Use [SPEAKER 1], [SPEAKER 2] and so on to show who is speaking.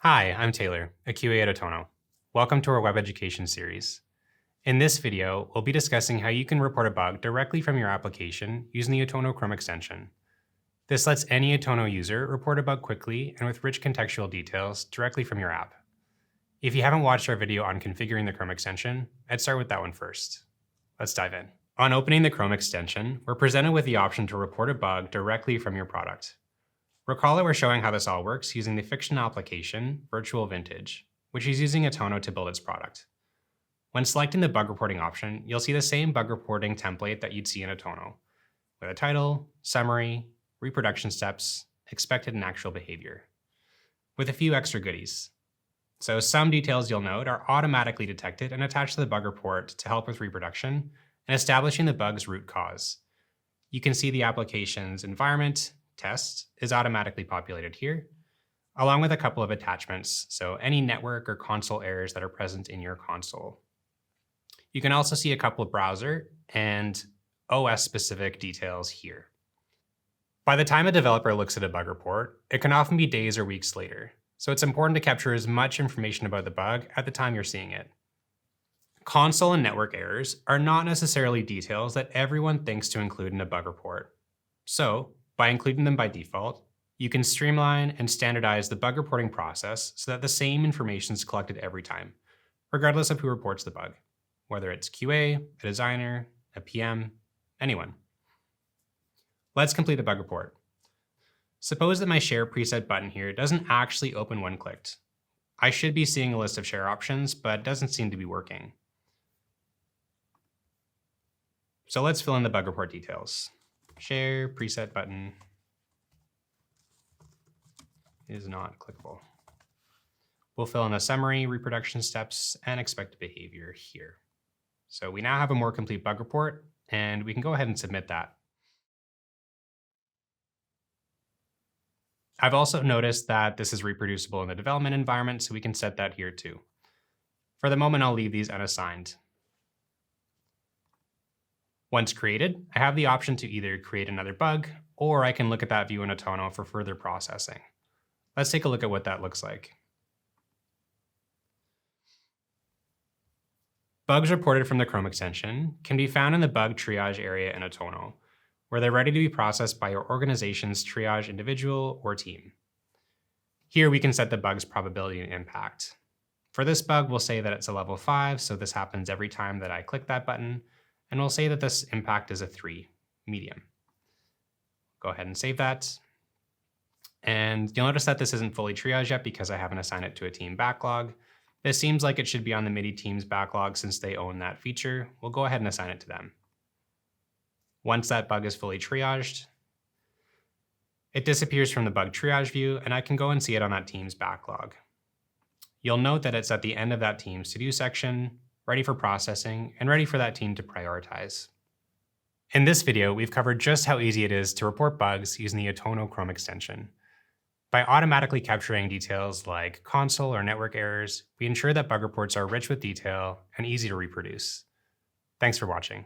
[SPEAKER 1] Hi, I'm Taylor, a QA at Atono. Welcome to our web education series. In this video, we'll be discussing how you can report a bug directly from your application using the Atono Chrome extension. This lets any Atono user report a bug quickly and with rich contextual details directly from your app. If you haven't watched our video on configuring the Chrome extension, I'd start with that one first. Let's dive in. On opening the Chrome extension, we're presented with the option to report a bug directly from your product. Recall that we're showing how this all works using the fictional application, Virtual Vintage, which is using Atono to build its product. When selecting the bug reporting option, you'll see the same bug reporting template that you'd see in Atono, with a title, summary, reproduction steps, expected and actual behavior, with a few extra goodies. So some details you'll note are automatically detected and attached to the bug report to help with reproduction and establishing the bug's root cause. You can see the application's environment, test is automatically populated here, along with a couple of attachments, so any network or console errors that are present in your console. You can also see a couple of browser and OS-specific details here. By the time a developer looks at a bug report, it can often be days or weeks later, so it's important to capture as much information about the bug at the time you're seeing it. Console and network errors are not necessarily details that everyone thinks to include in a bug report. So, by including them by default, you can streamline and standardize the bug reporting process so that the same information is collected every time, regardless of who reports the bug, whether it's QA, a designer, a PM, anyone. Let's complete the bug report. Suppose that my share preset button here doesn't actually open when clicked. I should be seeing a list of share options, but it doesn't seem to be working. So let's fill in the bug report details. Share preset button is not clickable. We'll fill in the summary, reproduction steps, and expected behavior here. So we now have a more complete bug report, and we can go ahead and submit that. I've also noticed that this is reproducible in the development environment, so we can set that here too. For the moment, I'll leave these unassigned. Once created, I have the option to either create another bug, or I can look at that view in Atono for further processing. Let's take a look at what that looks like. Bugs reported from the Chrome extension can be found in the bug triage area in Atono, where they're ready to be processed by your organization's triage individual or team. Here we can set the bug's probability and impact. For this bug, we'll say that it's a level 5, so this happens every time that I click that button, and we'll say that this impact is a 3, medium. Go ahead and save that. And you'll notice that this isn't fully triaged yet because I haven't assigned it to a team backlog. This seems like it should be on the MIDI team's backlog since they own that feature. We'll go ahead and assign it to them. Once that bug is fully triaged, it disappears from the bug triage view, and I can go and see it on that team's backlog. You'll note that it's at the end of that team's to-do section, ready for processing, and ready for that team to prioritize. In this video, we've covered just how easy it is to report bugs using the Atono Chrome extension. By automatically capturing details like console or network errors, we ensure that bug reports are rich with detail and easy to reproduce. Thanks for watching.